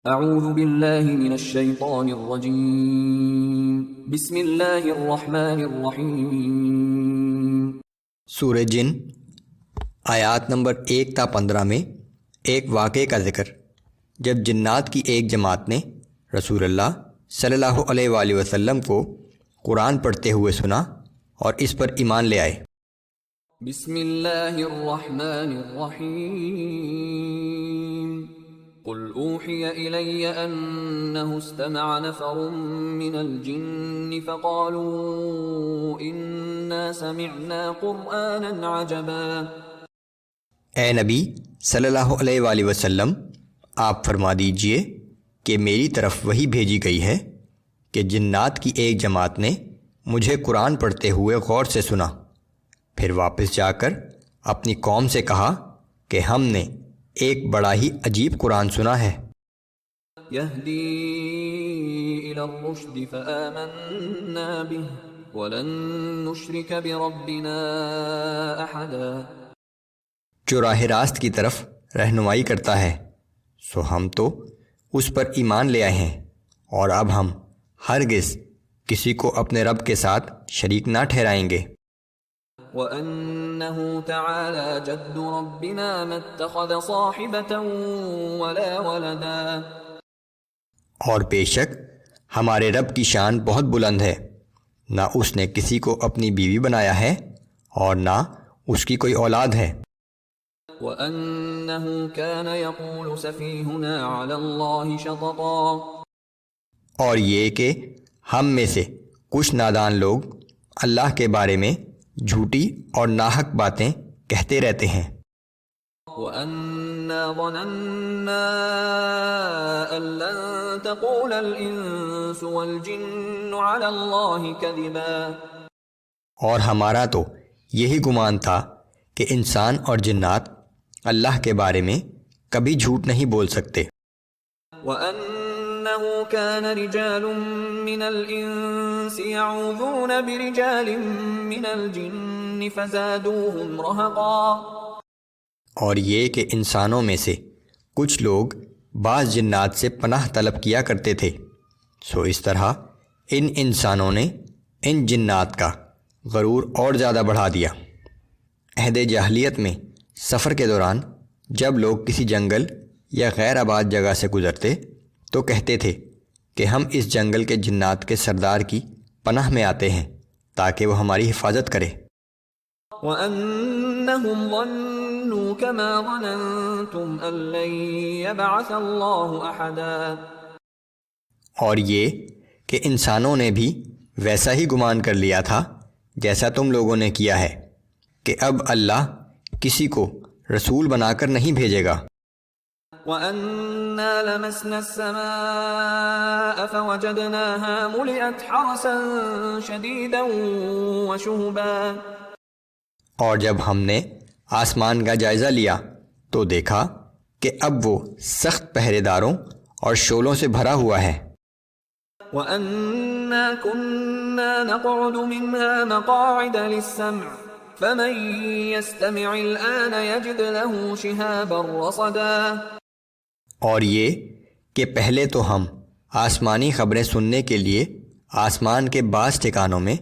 اعوذ باللہ من الشیطان الرجیم بسم اللہ الرحمن الرحیم۔ سورہ جن آیات نمبر 1 تا 15 میں ایک واقعے کا ذکر، جب جنات کی ایک جماعت نے رسول اللہ صلی اللہ علیہ وآلہ وسلم کو قرآن پڑھتے ہوئے سنا اور اس پر ایمان لے آئے۔ بسم اللہ الرحمن الرحیم۔ قل اوحی الی انہ استمع نفر من الجن فقالوا انا سمعنا قرآنا عجبا۔ اے نبی صلی اللہ علیہ وآلہ وسلم، آپ فرما دیجئے کہ میری طرف وحی بھیجی گئی ہے کہ جنات کی ایک جماعت نے مجھے قرآن پڑھتے ہوئے غور سے سنا، پھر واپس جا کر اپنی قوم سے کہا کہ ہم نے ایک بڑا ہی عجیب قرآن سنا ہے۔ یہدی الی الرشد فآمنا بہ ولن نشرک بربنا احدا۔ جو راہ راست کی طرف رہنمائی کرتا ہے، سو ہم تو اس پر ایمان لے آئے ہیں، اور اب ہم ہرگز کسی کو اپنے رب کے ساتھ شریک نہ ٹھہرائیں گے۔ وَأَنَّهُ تَعَالَى جَدُّ رَبِّنَا مَا اتَّخَذَ صَاحِبَةً وَلَا وَلَدًا۔ اور بے شک ہمارے رب کی شان بہت بلند ہے، نہ اس نے کسی کو اپنی بیوی بنایا ہے اور نہ اس کی کوئی اولاد ہے۔ وَأَنَّهُ كَانَ يَقُولُ سَفِيهُنَا عَلَى اللَّهِ شَطَطًا۔ اور یہ کہ ہم میں سے کچھ نادان لوگ اللہ کے بارے میں جھوٹی اور ناحق باتیں کہتے رہتے ہیں۔ وَأَنَّا ظَنَنَّا أَن لَّن تَقُولَ الْإِنسُ وَالْجِنُّ عَلَى اللَّهِ كَذِبًا۔ اور ہمارا تو یہی گمان تھا کہ انسان اور جنات اللہ کے بارے میں کبھی جھوٹ نہیں بول سکتے۔ وَأَنَّهُ كَانَ رِجَالٌ مِّنَ الْإِنسِ يَعُوذُونَ بِرِجَالٍ مِّنَ الْجِنِّ فَزَادُوهُمْ رَهَقًا۔ اور یہ کہ انسانوں میں سے کچھ لوگ بعض جنات سے پناہ طلب کیا کرتے تھے، سو اس طرح ان انسانوں نے ان جنات کا غرور اور زیادہ بڑھا دیا۔ عہد جاہلیت میں سفر کے دوران جب لوگ کسی جنگل یا غیر آباد جگہ سے گزرتے تو کہتے تھے کہ ہم اس جنگل کے جنات کے سردار کی پناہ میں آتے ہیں تاکہ وہ ہماری حفاظت کرے۔ وَأَنَّهُمْ ظَنُّوا كَمَا ظَنَنْتُمْ أَن لَّن يَبْعَثَ اللَّهُ أَحَدًا۔ اور یہ کہ انسانوں نے بھی ویسا ہی گمان کر لیا تھا جیسا تم لوگوں نے کیا ہے کہ اب اللہ کسی کو رسول بنا کر نہیں بھیجے گا۔ وَأَنَّا لَمَسْنَا السَّمَاءَ فَوَجَدْنَاهَا مُلِئَتْ حَرَسًا شَدِيدًا وَشُهُبًا۔ اور جب ہم نے آسمان کا جائزہ لیا تو دیکھا کہ اب وہ سخت پہرے داروں اور شعلوں سے بھرا ہوا ہے۔ وَأَنَّا كُنَّا نَقْعُدُ مِنْهَا مَقَاعِدَ لِلسَّمْعِ فَمَن يَسْتَمِعِ الْآنَ يَجِدْ لَهُ شِهَابًا رَّصَدًا۔ اور یہ کہ پہلے تو ہم آسمانی خبریں سننے کے لیے آسمان کے بعض ٹھکانوں میں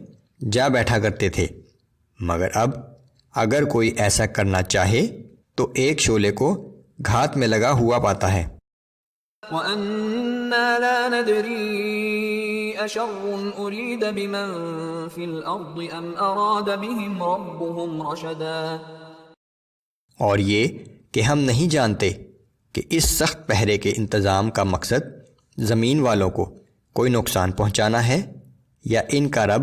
جا بیٹھا کرتے تھے، مگر اب اگر کوئی ایسا کرنا چاہے تو ایک شعلے کو گھات میں لگا ہوا پاتا ہے۔ وَأَنَّا لَا نَدْرِي أَشَرٌّ أُرِيدَ بِمَن فِي الْأَرْضِ أَمْ أَرَادَ بِهِمْ رَبُّهُمْ رَشَدًا۔ اور یہ کہ ہم نہیں جانتے کہ اس سخت پہرے کے انتظام کا مقصد زمین والوں کو کوئی نقصان پہنچانا ہے یا ان کا رب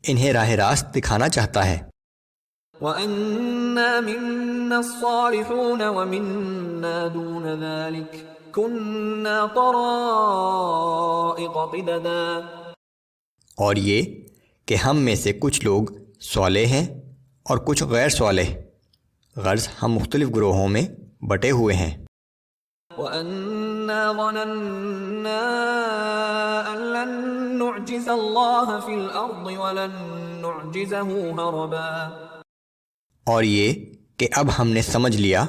انہیں راہ راست دکھانا چاہتا ہے۔ وَأَنَّا مِنَّا الصَّالِحُونَ وَمِنَّا دُونَ ذَلِكَ كُنَّا طَرَائِقَ قِدَدًا۔ اور یہ کہ ہم میں سے کچھ لوگ صالح ہیں اور کچھ غیر صالح، غرض ہم مختلف گروہوں میں بٹے ہوئے ہیں۔ وَأَنَّا ظَنَنَّا أَن لَّن نُّعْجِزَ اللَّهَ فِي الْأَرْضِ وَلَن نُّعْجِزَهُ هَرَبًا۔ اور یہ کہ اب ہم نے سمجھ لیا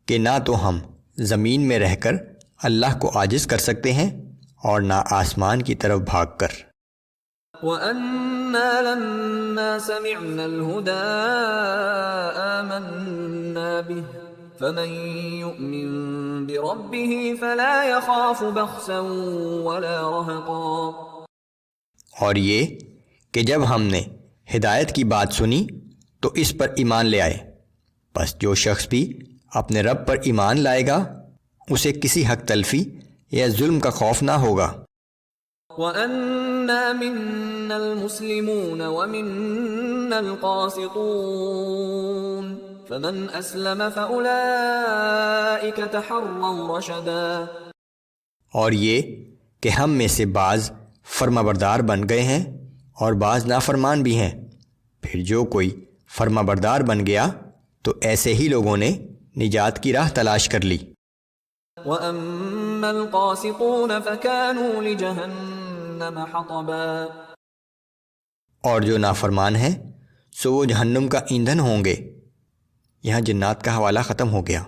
کہ نہ تو ہم زمین میں رہ کر اللہ کو عاجز کر سکتے ہیں اور نہ آسمان کی طرف بھاگ کر۔ وَأَنَّا لَمَّا سَمِعْنَا الْهُدَىٰ آمَنَّا بِهِ فَمَن يُؤْمِن بِرَبِّهِ فَلَا يَخَافُ بَخْسًا وَلَا رَهَقًا۔ اور یہ کہ جب ہم نے ہدایت کی بات سنی تو اس پر ایمان لے آئے، بس جو شخص بھی اپنے رب پر ایمان لائے گا اسے کسی حق تلفی یا ظلم کا خوف نہ ہوگا۔ وَأَنَّا مِنَّا الْمُسْلِمُونَ وَمِنَّا الْقَاسِطُونَ فَمَنْ أَسْلَمَ فَأُولَئِكَ تَحَرَّوْا رَشَدًا۔ اور یہ کہ ہم میں سے بعض فرما بردار بن گئے ہیں اور بعض نافرمان بھی ہیں، پھر جو کوئی فرما بردار بن گیا تو ایسے ہی لوگوں نے نجات کی راہ تلاش کر لی۔ وَأَمَّا الْقَاسِطُونَ فَكَانُوا لِجَهَنَّمَ حَطَبًا۔ اور جو نافرمان ہیں سو وہ جہنم کا ایندھن ہوں گے۔ یہاں جنات کا حوالہ ختم ہو گیا۔